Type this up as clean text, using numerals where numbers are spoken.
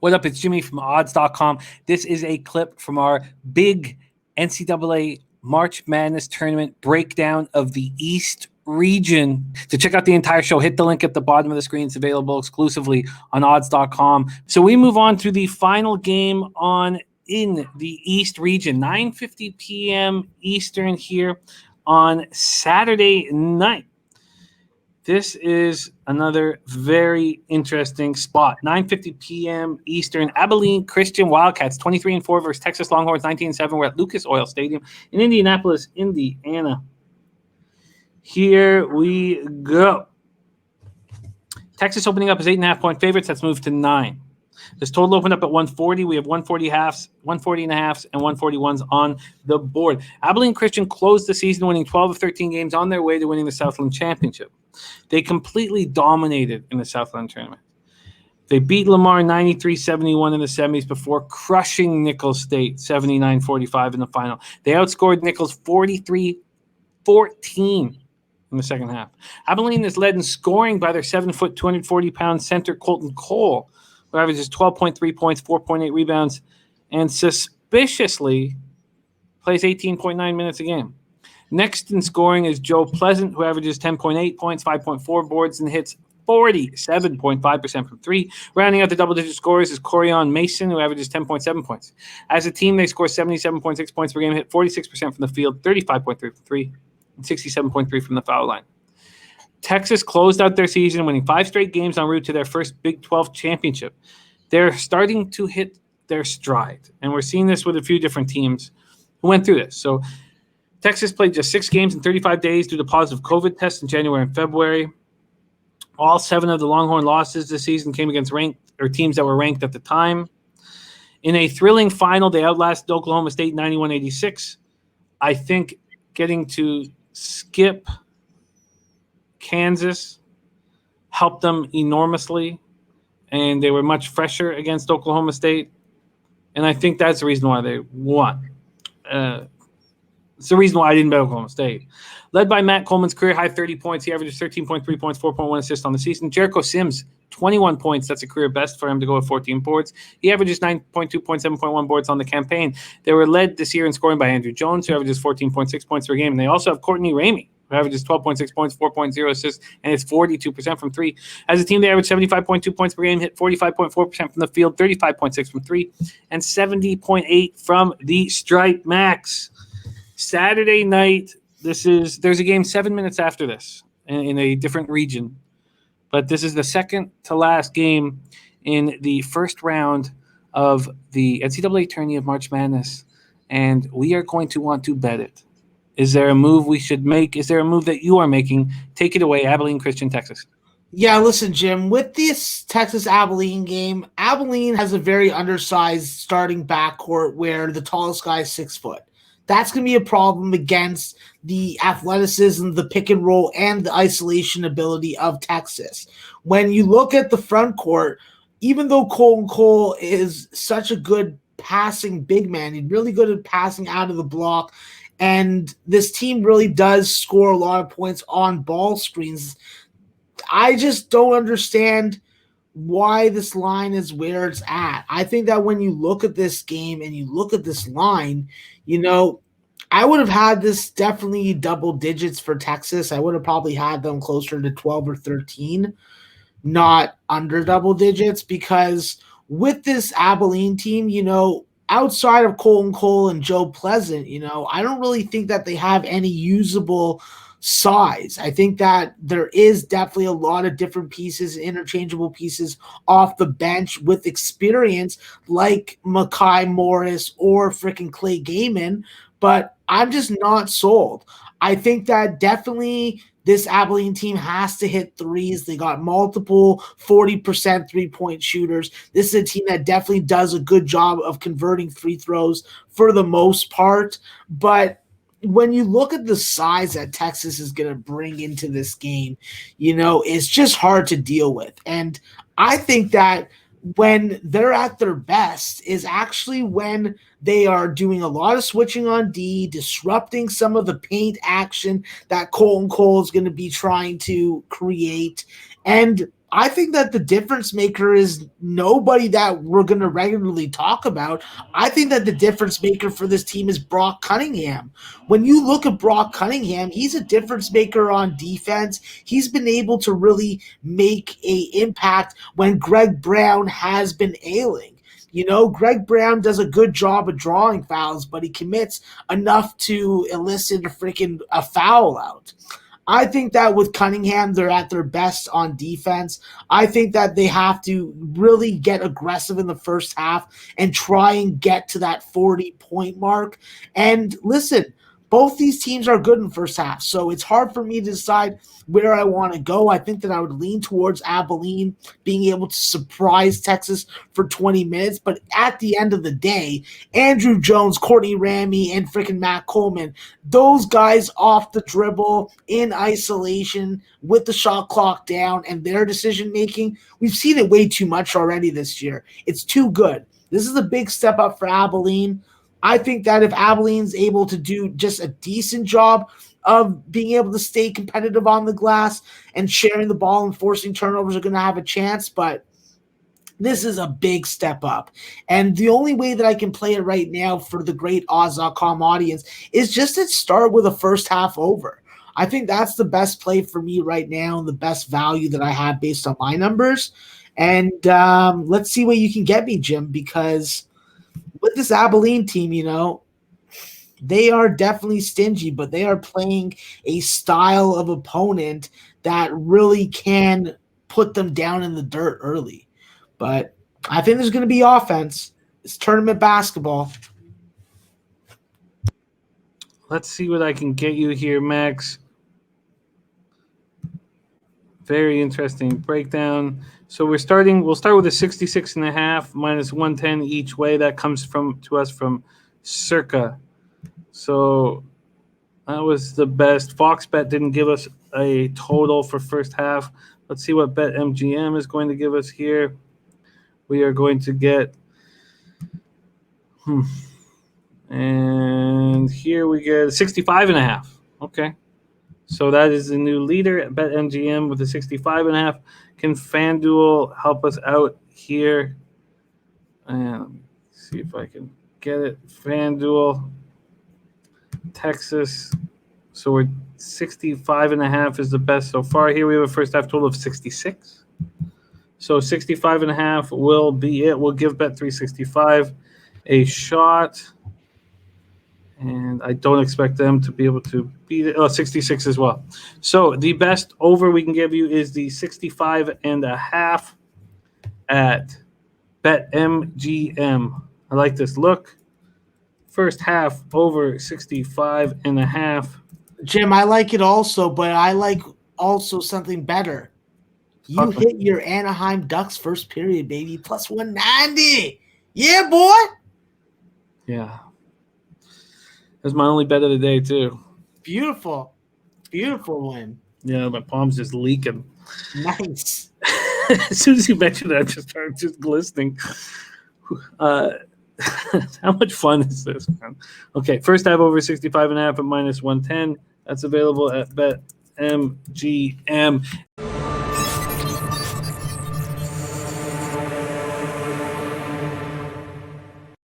What up? It's Jimmy from odds.com. This is a clip from our big NCAA March Madness tournament breakdown of the East region. To check out the entire show, hit the link at the bottom of the screen. It's available exclusively on odds.com. So we move on to the final game in the East region, 9:50 p.m. Eastern here on Saturday night. This is another very interesting spot. 9:50 p.m. Eastern. Abilene Christian Wildcats, 23-4 versus Texas Longhorns, 19-7. We're at Lucas Oil Stadium in Indianapolis, Indiana. Here we go. Texas opening up as 8.5-point favorites. That's moved to 9. This total opened up at 140. We have 140 halves, 140 and a halves, and 141s on the board. Abilene Christian closed the season winning 12 of 13 games on their way to winning the Southland Championship. They completely dominated in the Southland tournament. They beat Lamar 93-71 in the semis before crushing Nicholls State 79-45 in the final. They outscored Nicholls 43-14 in the second half. Abilene is led in scoring by their 7-foot, 240-pound center Colton Cole, who averages 12.3 points, 4.8 rebounds, and suspiciously plays 18.9 minutes a game. Next in scoring is Joe Pleasant, who averages 10.8 points, 5.4 boards, and hits 47.5% from three. Rounding out the double-digit scorers is Corian Mason, who averages 10.7 points. As a team, they score 77.6 points per game, hit 46% from the field, 35.3 from three, and 67.3 from the foul line. Texas closed out their season winning 5 straight games en route to their first Big 12 championship. They're starting to hit their stride, and we're seeing this with a few different teams who went through this. So Texas played just 6 games in 35 days due to positive COVID tests in January and February. All 7 of the Longhorn losses this season came against teams that were ranked at the time. In a thrilling final, they outlasted Oklahoma State 91-86. I think getting to skip Kansas helped them enormously, and they were much fresher against Oklahoma State. And I think that's the reason why they won. It's the reason why I didn't bet Oklahoma State. Led by Matt Coleman's career-high 30 points. He averages 13.3 points, 4.1 assists on the season. Jericho Sims, 21 points. That's a career best for him to go with 14 boards. He averages 9.2 points, 7.1 boards on the campaign. They were led this year in scoring by Andrew Jones, who averages 14.6 points per game. And they also have Courtney Ramey, who averages 12.6 points, 4.0 assists, and it's 42% from three. As a team, they average 75.2 points per game, hit 45.4% from the field, 35.6 from three, and 70.8 from the stripe max. Saturday night, there's a game 7 minutes after this in a different region, but this is the second to last game in the first round of the NCAA tourney of March Madness, and we are going to want to bet it. Is there a move we should make? Is there a move that you are making? Take it away, Abilene Christian, Texas. Yeah, listen, Jim, with this Texas-Abilene game, Abilene has a very undersized starting backcourt where the tallest guy is 6 foot. That's going to be a problem against the athleticism, the pick and roll, and the isolation ability of Texas. When you look at the front court, even though Colton Cole is such a good passing big man, he's really good at passing out of the block, and this team really does score a lot of points on ball screens, I just don't understand why this line is where it's at. I think that when you look at this game and you look at this line, I would have had this definitely double digits for Texas. I would have probably had them closer to 12 or 13, not under double digits, because with this Abilene team, outside of Colton Cole and Joe Pleasant, I don't really think that they have any usable size. I think that there is definitely a lot of different pieces, interchangeable pieces off the bench with experience like Makai Morris or freaking Clay Gaiman, but I'm just not sold. I think that definitely this Abilene team has to hit threes. They got multiple 40% three-point shooters. This is a team that definitely does a good job of converting free throws for the most part, but when you look at the size that Texas is going to bring into this game, it's just hard to deal with. And I think that when they're at their best is actually when they are doing a lot of switching on D, disrupting some of the paint action that Colton Cole is going to be trying to create. And I think that the difference maker is nobody that we're going to regularly talk about. I think that the difference maker for this team is Brock Cunningham. When you look at Brock Cunningham, he's a difference maker on defense. He's been able to really make an impact when Greg Brown has been ailing. Greg Brown does a good job of drawing fouls, but he commits enough to elicit a foul out. I think that with Cunningham, they're at their best on defense. I think that they have to really get aggressive in the first half and try and get to that 40-point mark. And listen, both these teams are good in first half, so it's hard for me to decide where I want to go. I think that I would lean towards Abilene being able to surprise Texas for 20 minutes. But at the end of the day, Andrew Jones, Courtney Ramey, and freaking Matt Coleman, those guys off the dribble in isolation with the shot clock down and their decision making, we've seen it way too much already this year. It's too good. This is a big step up for Abilene. I think that if Abilene's able to do just a decent job of being able to stay competitive on the glass and sharing the ball and forcing turnovers, are going to have a chance. But this is a big step up. And the only way that I can play it right now for the great Oz.com audience is just to start with a first half over. I think that's the best play for me right now and the best value that I have based on my numbers. And let's see what you can get me, Jim, because with this Abilene team, they are definitely stingy, but they are playing a style of opponent that really can put them down in the dirt early. But I think there's going to be offense. It's tournament basketball. Let's see what I can get you here, Max. Very interesting breakdown. So we'll start with a 66.5 minus 110 each way. That comes to us from Circa. So that was the best. FoxBet didn't give us a total for first half. Let's see what BetMGM is going to give us here. We are going to get and here we get 65.5. Okay. So that is the new leader at BetMGM with a 65.5. Can FanDuel help us out here? And let me see if I can get it. FanDuel, Texas. So we're 65.5 is the best so far. Here we have a first half total of 66. So 65.5 will be it. We'll give Bet365 a shot. And I don't expect them to be able to beat it. 66 as well. So the best over we can give you is the 65.5 at BetMGM. I like this look. First half over 65.5. Jim, I like it also, but I like also something better. You hit your Anaheim Ducks first period, baby. Plus 190. Yeah, boy. Yeah. That's my only bet of the day, too. Beautiful. Beautiful win. Yeah, my palm's just leaking. Nice. As soon as you mentioned it, I just started just glistening. How much fun is this, man? Okay, first half over 65.5 at minus 110. That's available at BetMGM.